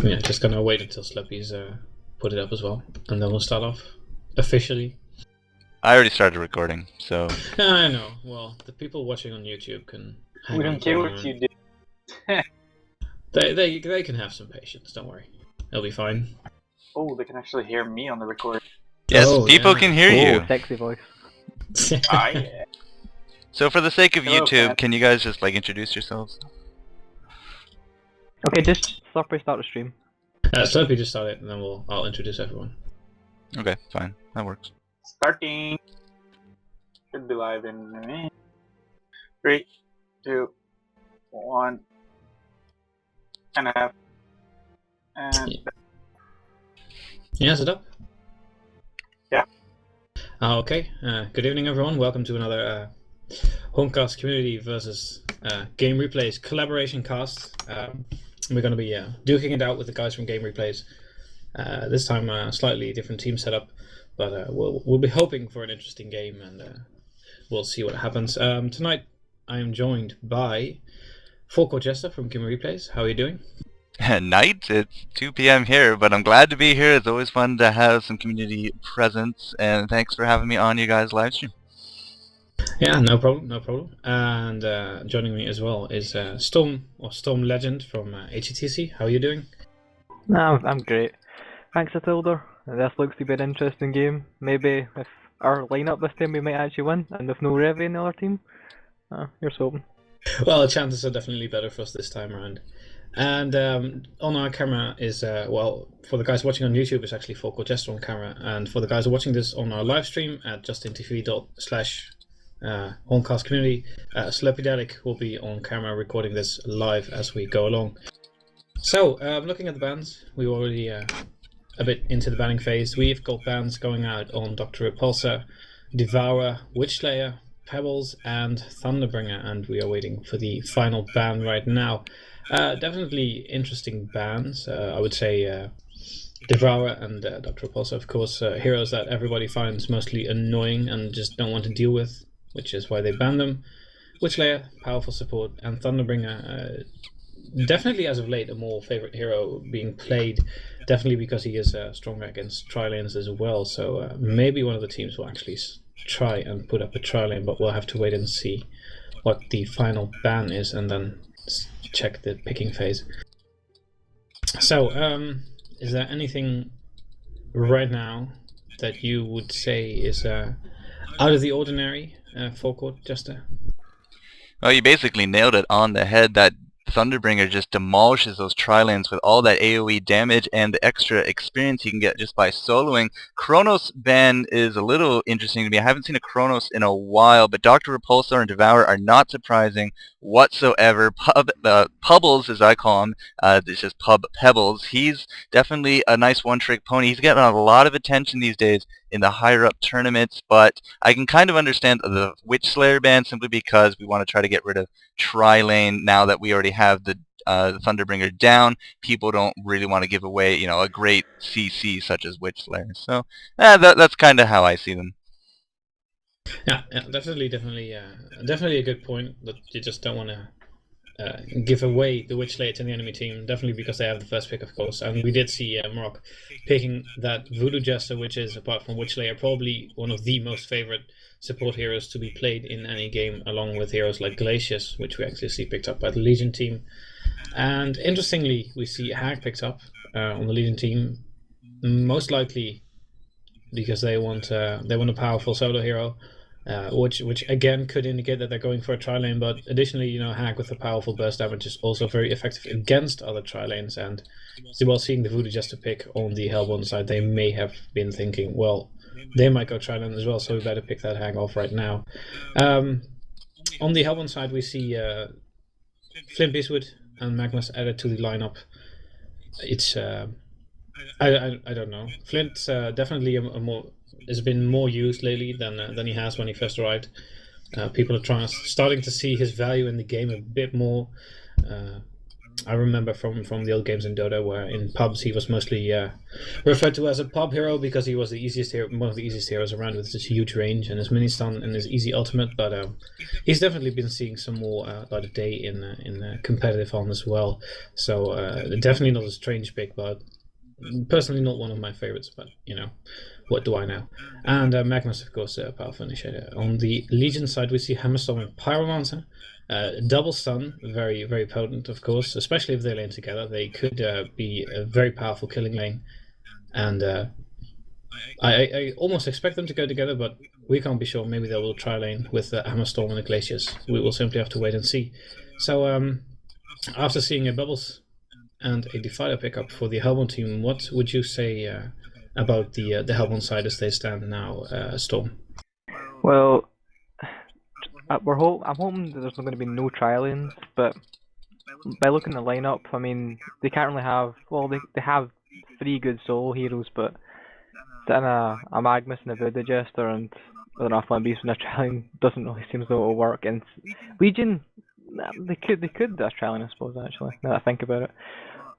Yeah, just gonna wait until Slippy's put it up as well, and then we'll start off officially. I already started recording, so... I know. Well, the people watching on YouTube can... We don't care what you do. They can have some patience, don't worry. It'll be fine. Oh, they can actually hear me on the recording. Yes, Oh, people yeah. can hear you. Sexy voice. Ah, yeah. So for the sake of Hello, YouTube, Pat. can you guys just, like, introduce yourselves? Okay, just start the stream. Slippy just started, and then I'll introduce everyone. Okay, fine. That works. Starting. Should be live in a minute. 3, 2, 1. And a half. And Yeah, is it up? Yeah. Okay. Good evening, everyone. Welcome to another HonCast Community versus GameReplays collaboration cast. We're going to be duking it out with the guys from GameReplays. This time, a slightly different team setup, but we'll be hoping for an interesting game, and we'll see what happens. Tonight, I am joined by Four Court Jester from GameReplays. How are you doing? Night, it's 2 p.m. here, but I'm glad to be here. It's always fun to have some community presence, and thanks for having me on your guys' live stream. Yeah, no problem. And joining me as well is StormLegend from HCTc. How are you doing? No, I'm great. Thanks, Athildur. This looks to be an interesting game. Maybe if our lineup this time we might actually win, and with no Revy in the other team. Here's hoping. Well, the chances are definitely better for us this time around. And on our camera is, well, for the guys watching on YouTube, it's actually Four Court Jester on camera. And for the guys watching this on our live stream at justintv.com/HoNCast Community, Slepidelic will be on camera recording this live as we go along. So, looking at the bans, we're already a bit into the banning phase. We've got bans going out on Dr. Repulsor, Devourer, Witchslayer, Pebbles, and Thunderbringer, and we are waiting for the final ban right now. Definitely interesting bans. I would say Devourer and Dr. Repulsor, of course, heroes that everybody finds mostly annoying and just don't want to deal with, which is why they ban them. Witchslayer, powerful support, and Thunderbringer, definitely as of late a more favorite hero being played, definitely because he is stronger against tri-lanes as well, so maybe one of the teams will actually try and put up a tri-lane, but we'll have to wait and see what the final ban is and then check the picking phase. So, is there anything right now that you would say is out of the ordinary, Four Court Jester? Well, you basically nailed it on the head. That Thunderbringer just demolishes those tri-lanes with all that AoE damage and the extra experience you can get just by soloing. Chronos ban is a little interesting to me. I haven't seen a Chronos in a while, but Dr. Repulsor and Devourer are not surprising whatsoever. Pubbles, as I call him, it's just Pub Pebbles. He's definitely a nice one-trick pony. He's getting a lot of attention these days in the higher-up tournaments, but I can kind of understand the Witchslayer ban simply because we want to try to get rid of tri-lane now that we already have the Thunderbringer down. People don't really want to give away, a great CC such as Witchslayer. So that's kind of how I see them. Yeah, definitely a good point. That you just don't want to give away the Witchslayer to the enemy team, definitely because they have the first pick, of course. And we did see Morok picking that Voodoo Jester, which is, apart from Witchslayer, probably one of the most favorite support heroes to be played in any game, along with heroes like Glacius, which we actually see picked up by the Legion team. And interestingly, we see Hag picked up on the Legion team, most likely because they want a powerful solo hero. Which again could indicate that they're going for a tri-lane, but additionally, Hag with the powerful burst damage is also very effective against other tri-lanes, and while seeing the Voodoo Jester pick on the Hellborn side, they may have been thinking, well, they might go tri-lane as well, so we better pick that Hag off right now. On the Hellborn side, we see Flint Beastwood and Magnus added to the lineup. It's I don't know. Flint's definitely has been more used lately than he has when he first arrived. People are starting to see his value in the game a bit more. I remember from the old games in Dota, where in pubs he was mostly referred to as a pub hero because he was the easiest hero, one of the easiest heroes around with such huge range and his mini stun and his easy ultimate. But he's definitely been seeing some more light of day in competitive HoN as well. So definitely not a strange pick, but personally not one of my favorites. But what do I know? And Magnus, of course, powerful initiator. On the Legion side, we see Hammerstorm and Pyromancer. Double stun, very, very potent, of course, especially if they lane together. They could be a very powerful killing lane. And I almost expect them to go together, but we can't be sure. Maybe they will try lane with Hammerstorm and the Glaciers. We will simply have to wait and see. So, after seeing a Bubbles and a Defiler pickup for the Hellbourne team, what would you say about the Hellbourne side as they stand now, Storm? Well, I'm hoping that there's not going to be no tri-lanes, but by looking at the lineup, I mean, they can't really have, well, they have 3 good solo heroes, but setting a Magnus and a Voodoo Jester and with an Flame Beast and a tri-lane doesn't really seem as though it'll work. And Legion, they could do a tri-lane, I suppose, actually, now that I think about it,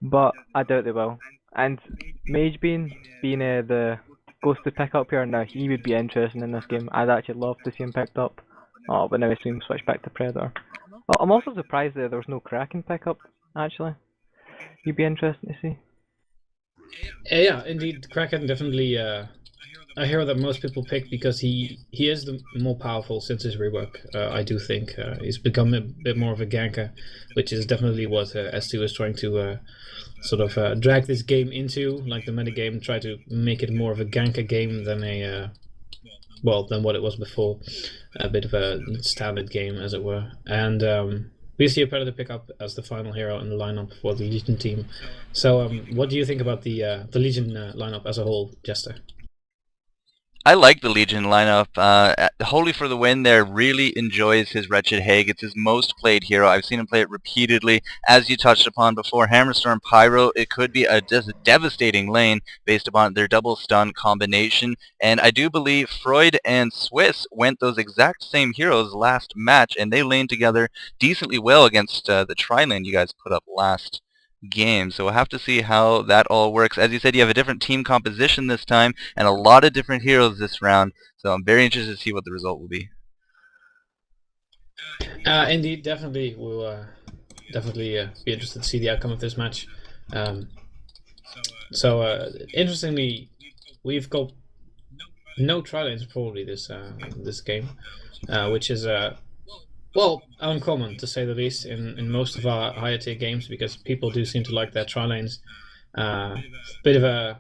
but I doubt they will. And Magebean being the ghosted pickup here, now he would be interesting in this game. I'd actually love to see him picked up. Oh, but now he's being switched back to Predator. Well, I'm also surprised that there was no Kraken pickup, actually. You'd be interesting to see. Yeah, indeed, Kraken definitely a hero that most people pick because he is the more powerful since his rework. I do think he's become a bit more of a ganker, which is definitely what S2 is trying to sort of drag this game into, like the metagame, try to make it more of a ganker game than than what it was before, a bit of a standard game, as it were. And we see a Predator pick up as the final hero in the lineup for the Legion team. So, what do you think about the Legion lineup as a whole, Jester? I like the Legion lineup. Holy for the Win there really enjoys his Wretched Hag. It's his most played hero. I've seen him play it repeatedly. As you touched upon before, Hammerstorm Pyro, it could be just a devastating lane based upon their double stun combination. And I do believe Freud and Swiss went those exact same heroes last match, and they laned together decently well against the tri-lane you guys put up last game. So we'll have to see how that all works. As you said, you have a different team composition this time and a lot of different heroes this round, so I'm very interested to see what the result will be. Indeed, definitely we'll be interested to see the outcome of this match. Interestingly, we've got no tri-lanes probably this game, which is well, uncommon to say the least in most of our higher tier games, because people do seem to like their tri-lanes. Bit of a,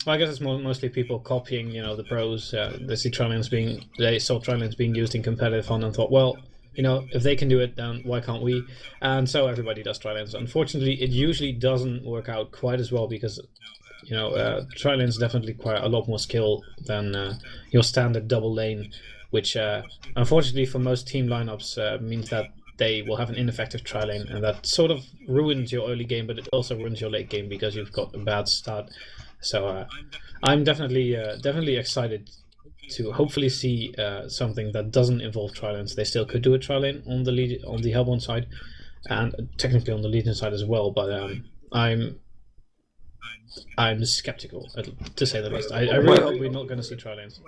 well, I guess it's mostly people copying, the pros. They saw tri-lanes being used in competitive HoN and thought, well, if they can do it, then why can't we? And so everybody does tri-lanes. Unfortunately, it usually doesn't work out quite as well because, tri-lanes definitely require a lot more skill than your standard double lane, which unfortunately for most team lineups means that they will have an ineffective tri-lane, and that sort of ruins your early game, but it also ruins your late game because you've got a bad start. So I'm definitely excited to hopefully see something that doesn't involve tri-lanes. They still could do a tri-lane on the Hellbourne side, and technically on the Legion side as well, but I'm skeptical, to say the least. I really hope we're not going to see tri-lanes.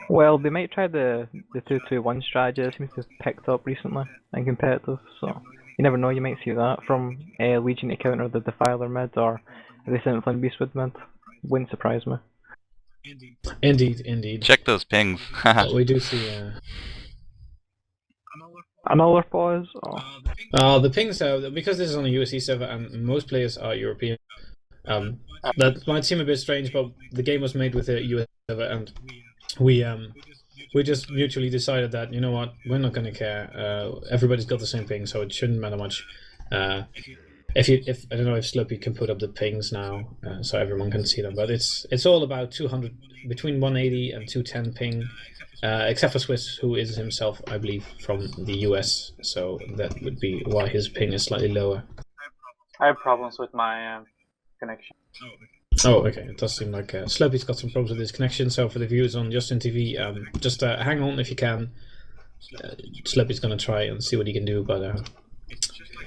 Well, they might try the 2-2-1 strategy that seems to have picked up recently in competitive, so you never know, you might see that from Legion to counter the Defiler mid, or if they sent Flame Beast with mid. Wouldn't surprise me. Indeed. Check those pings. We do see another pause? The pings, because this is on a USC server and most players are European, that might seem a bit strange, but the game was made with a US server, and we just mutually decided that, you know what, we're not going to care. Everybody's got the same ping, so it shouldn't matter much. If I don't know if Slopey can put up the pings now, so everyone can see them, but it's all about 200, between 180 and 210 ping, except for Swiss, who is himself, I believe, from the US, so that would be why his ping is slightly lower. I have problems with my connection. Oh, okay. It does seem like Slopey's got some problems with his connection, so for the viewers on Justin TV, just hang on if you can. Slopey's going to try and see what he can do, but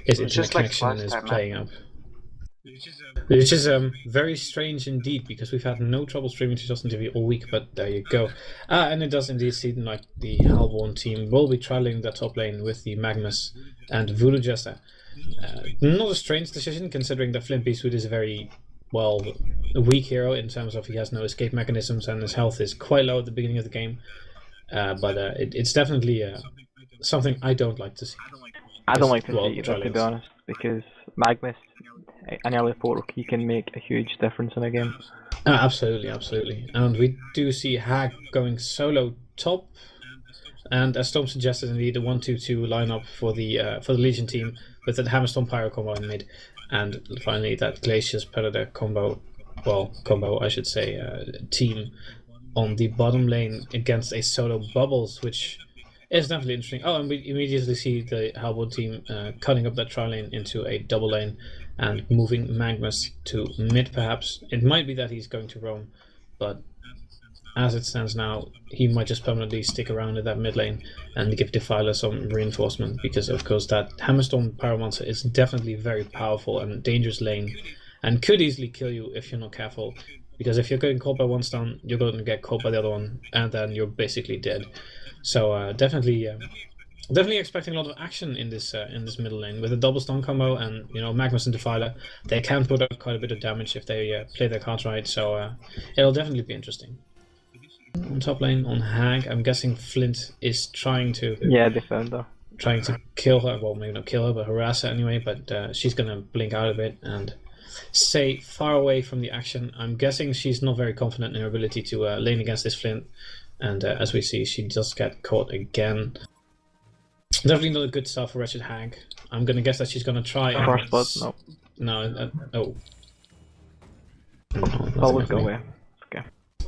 his It's internet just like connection last is time, man. playing up. Which is very strange indeed, because we've had no trouble streaming to Justin TV all week, but there you go. And it does indeed seem like the HoN team will be trialing the top lane with the Magnus and Voodoo Jester. Not a strange decision, considering that Flint Beastwood is a very, well, a weak hero in terms of he has no escape mechanisms and his health is quite low at the beginning of the game. But it's definitely something I don't like to see. I don't like to Well, see that, to be trialings. honest, because Magnus, an early 4, he can make a huge difference in a game. Absolutely, absolutely. And we do see Hag going solo top. And as Storm suggested, indeed, the 1-2-2 lineup for the Legion team with that Hammerstorm Pyro combo in mid, and finally that Glacius Predator combo, I should say, team on the bottom lane against a solo Bubbles, which is definitely interesting. Oh, and we immediately see the HoN team cutting up that tri lane into a double lane and moving Magnus to mid, perhaps. It might be that he's going to roam, but as it stands now, he might just permanently stick around in that mid lane and give Defiler some reinforcement, because of course that Hammerstorm Pyromancer is definitely very powerful and dangerous lane and could easily kill you if you're not careful, because if you're getting caught by one stun, you're going to get caught by the other one and then you're basically dead. So definitely expecting a lot of action in this middle lane with a double stun combo, and Magnus and Defiler, they can put up quite a bit of damage if they play their cards right, so it'll definitely be interesting. On top lane, on Hag, I'm guessing Flint is trying to Defender. Trying to kill her, well, maybe not kill her, but harass her anyway, but she's gonna blink out a bit and stay far away from the action. I'm guessing she's not very confident in her ability to lane against this Flint, and as we see, she does get caught again. Definitely not a good start for Wretched Hag. I'm gonna guess that she's gonna try. First blood, no. No. Always go away.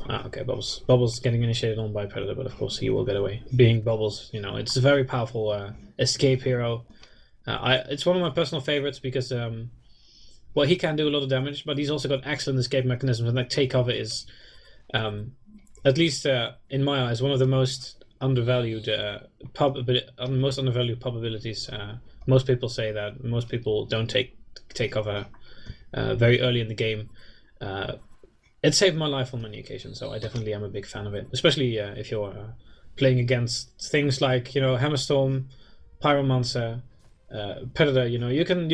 Okay, Bubbles. Bubbles getting initiated on by Predator, but of course he will get away. Being Bubbles, it's a very powerful escape hero. It's one of my personal favorites because, he can do a lot of damage, but he's also got excellent escape mechanisms, and like take cover is, at least in my eyes, one of the most undervalued pub abilities. Most people say that most people don't take cover very early in the game. It saved my life on many occasions, so I definitely am a big fan of it. Especially if you're playing against things like Hammerstorm, Pyromancer, Predator. You can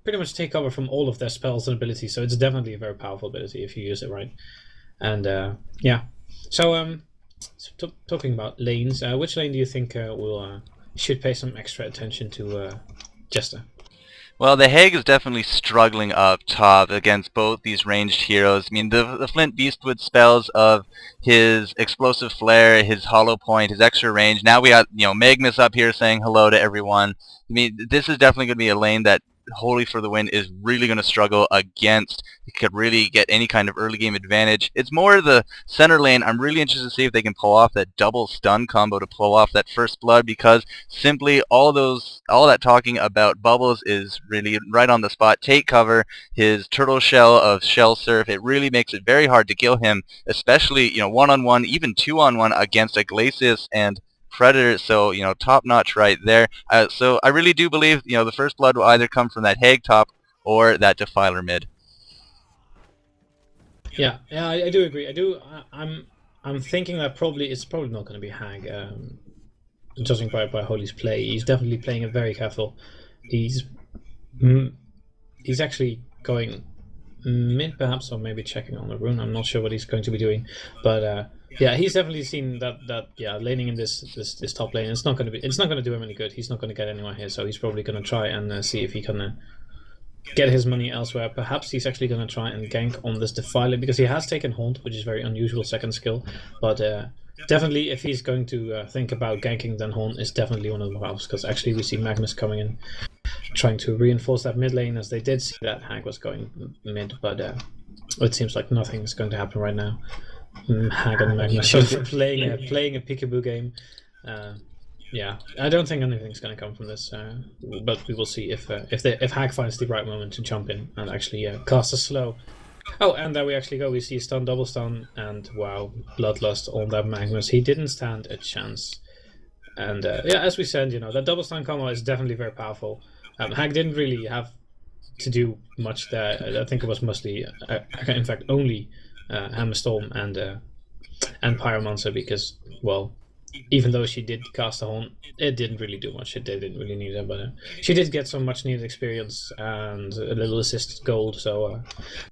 pretty much take cover from all of their spells and abilities. So it's definitely a very powerful ability if you use it right. And so talking about lanes, which lane do you think should pay some extra attention to Jester? Well, the Hag is definitely struggling up top against both these ranged heroes. I mean, the Flint Beastwood spells of his Explosive Flare, his Hollow Point, his extra range. Now we got, Magnus up here saying hello to everyone. I mean, this is definitely going to be a lane that Holy for the Win is really going to struggle against. He could really get any kind of early game advantage. It's more the center lane. I'm really interested to see if they can pull off that double stun combo to pull off that first blood, because simply all that talking about Bubbles is really right on the spot. Take cover, his turtle shell of Shell Surf, it really makes it very hard to kill him, especially one-on-one, even two-on-one against a Glacius and Predator, so top notch right there. So I really do believe the first blood will either come from that Hag top or that Defiler mid. Yeah, I do agree. I'm thinking that it's probably not going to be Hag. Judging by Holy's play, he's definitely playing it very careful. He's actually going mid perhaps, or maybe checking on the rune. I'm not sure what he's going to be doing, but he's definitely seen that laning in this top lane. It's not going to do him any good. He's not going to get anywhere here, so he's probably going to try and see if he can get his money elsewhere. Perhaps he's actually going to try and gank on this Defiler, because he has taken Haunt, which is very unusual second skill, but definitely if he's going to think about ganking, then Haunt is definitely one of the routes, because actually we see Magnus coming in trying to reinforce that mid lane, as they did see that Hag was going mid, but it seems like nothing is going to happen right now. Hag and Magnus playing a peekaboo game. I don't think anything's going to come from this, but we will see if Hag finds the right moment to jump in and actually cast a slow. Oh, and there we actually go. We see stun, double stun, and wow, Bloodlust on that Magnus. He didn't stand a chance. And as we said, that double stun combo is definitely very powerful. Hag didn't really have to do much there. I think it was mostly, in fact, only Hammerstorm and Pyromancer because, well, even though she did cast a HoN, it didn't really do much. They didn't really need it, but she did get some much needed experience and a little assist gold. So